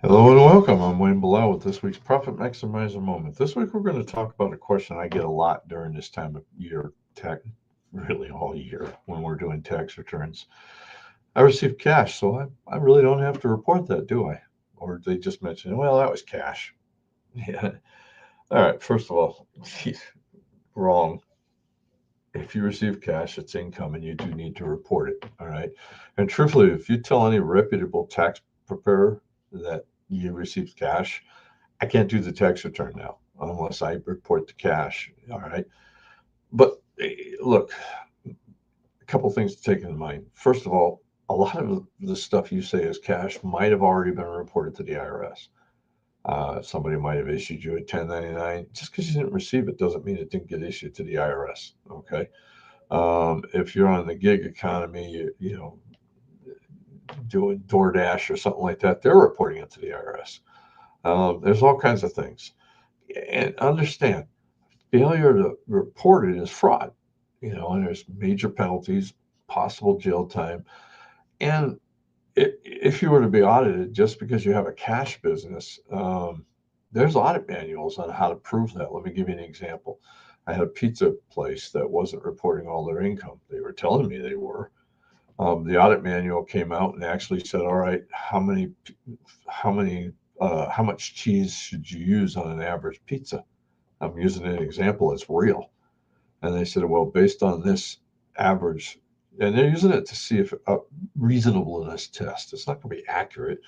Hello and welcome. I'm Wayne Bilal with this week's Profit Maximizer Moment. This week we're going to talk about a question I get a lot during this time of year, really all year when we're doing tax returns. I receive cash, so I really don't have to report that, do I? Or they just mention, well, that was cash. Yeah. All right. First of all, wrong. If you receive cash, it's income and you do need to report it. All right. And truthfully, if you tell any reputable tax preparer that you received cash, I can't do the tax return now unless I report the cash. All right. But look, a couple things to take into mind. First of all, a lot of the stuff you say is cash might have already been reported to the IRS. Somebody might have issued you a 1099. Just because you didn't receive it doesn't mean it didn't get issued to the IRS. Okay. If you're on the gig economy, doing DoorDash or something like that, they're reporting it to the IRS. There's all kinds of things. And understand, failure to report it is fraud, and there's major penalties, possible jail time. And if you were to be audited just because you have a cash business, there's audit manuals on how to prove that. Let me give you an example. I had a pizza place that wasn't reporting all their income. They were telling me they were. The audit manual came out and actually said, all right, how many, how much cheese should you use on an average pizza? I'm using an example that's real. And they said, well, based on this average, and they're using it to see if a reasonableness test. It's not going to be accurate,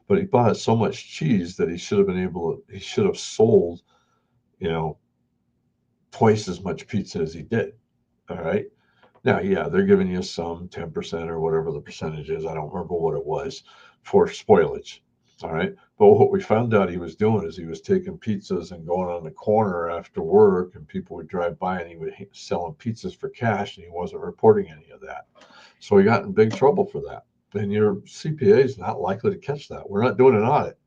but he bought so much cheese that he should have sold, you know, twice as much pizza as he did. All right. Now, yeah, they're giving you some 10% or whatever the percentage is. I don't remember what it was for spoilage. All right. But what we found out he was doing is he was taking pizzas and going on the corner after work, and people would drive by and he was selling pizzas for cash, and he wasn't reporting any of that. So he got in big trouble for that. And your CPA is not likely to catch that. We're not doing an audit.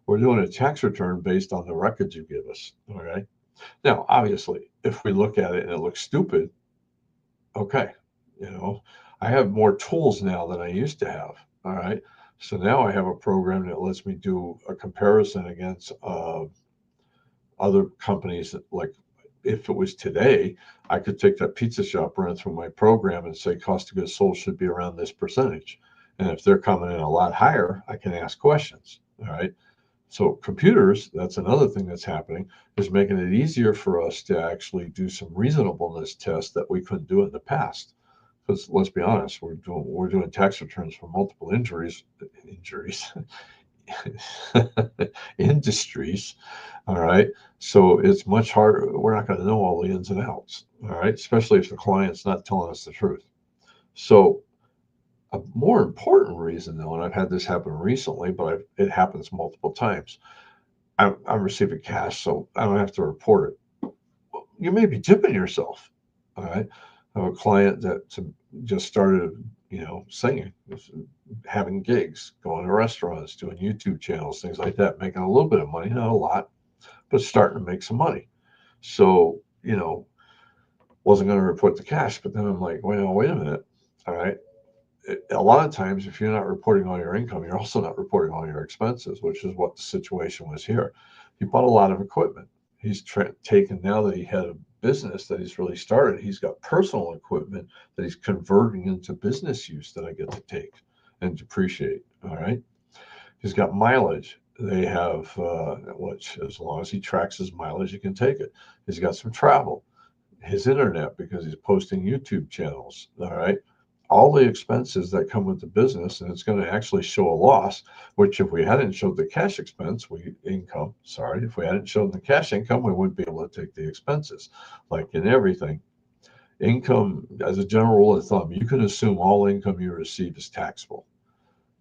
We're doing a tax return based on the records you give us. All right. Now, obviously, if we look at it and it looks stupid, okay, you know, I have more tools now than I used to have. All right. So now I have a program that lets me do a comparison against other companies that, like, if it was today, I could take that pizza shop, run through my program, and say cost of goods sold should be around this percentage. And if they're coming in a lot higher, I can ask questions. All right. So computers, that's another thing that's happening, is making it easier for us to actually do some reasonableness tests that we couldn't do in the past. Because let's be honest, we're doing tax returns for multiple injuries, industries. All right. So it's much harder. We're not going to know all the ins and outs. All right. Especially if the client's not telling us the truth. So a more important reason, though, and I've had this happen recently, but it happens multiple times. I'm receiving cash, so I don't have to report it. Well, you may be tipping yourself. All right. I have a client that just started, singing, having gigs, going to restaurants, doing YouTube channels, things like that, making a little bit of money, not a lot, but starting to make some money. So, wasn't going to report the cash, but then I'm like, wait a minute. All right. A lot of times, if you're not reporting all your income, you're also not reporting all your expenses, which is what the situation was here. He bought a lot of equipment. He's taken, now that he had a business that he's really started, he's got personal equipment that he's converting into business use that I get to take and depreciate. All right. He's got mileage. They have, which, as long as he tracks his mileage, he can take it. He's got some travel, his internet, because he's posting YouTube channels. All right. All the expenses that come with the business, and it's going to actually show a loss, which if we hadn't showed the cash expense, if we hadn't shown the cash income, we wouldn't be able to take the expenses. Like in everything, income, as a general rule of thumb, you can assume all income you receive is taxable.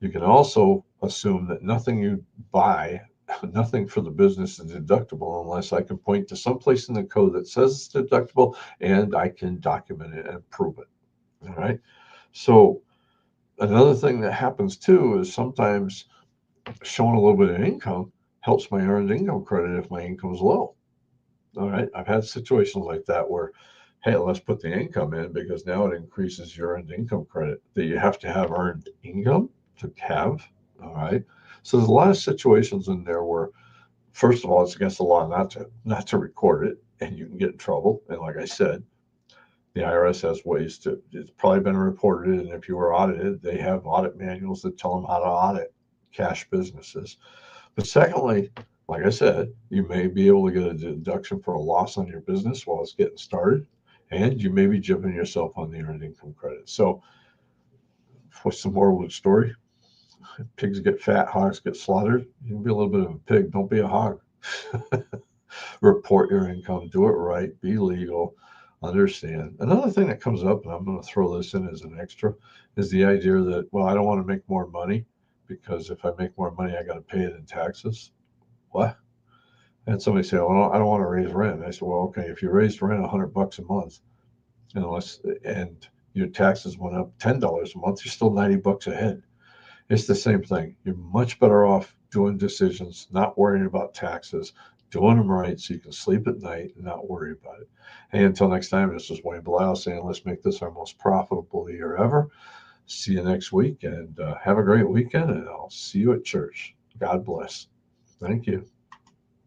You can also assume that nothing you buy, nothing for the business is deductible unless I can point to some place in the code that says it's deductible and I can document it and prove it. All right. So another thing that happens too is sometimes showing a little bit of income helps my earned income credit if my income is low. All right. I've had situations like that where, hey, let's put the income in because now it increases your earned income credit that you have to have earned income to have. All right. So there's a lot of situations in there where, first of all, it's against the law not to record it, and you can get in trouble. And like I said, the IRS has ways to. It's probably been reported, and if you were audited, they have audit manuals that tell them how to audit cash businesses. But secondly, like I said, you may be able to get a deduction for a loss on your business while it's getting started, and you may be jipping yourself on the earned income credit. So, what's the moral of the story? Pigs get fat, hogs get slaughtered. You can be a little bit of a pig. Don't be a hog. Report your income. Do it right. Be legal. Understand. Another thing that comes up, and I'm going to throw this in as an extra, is the idea that, well, I don't want to make more money because if I make more money, I got to pay it in taxes. What? And somebody say, well, I don't want to raise rent. I said, well, okay, if you raised rent $100 a month, and your taxes went up $10 a month, you're still $90 ahead. It's the same thing. You're much better off doing decisions, not worrying about taxes, doing them right so you can sleep at night and not worry about it. Hey, until next time, this is Wayne Blau saying, let's make this our most profitable year ever. See you next week, and have a great weekend, and I'll see you at church. God bless. Thank you.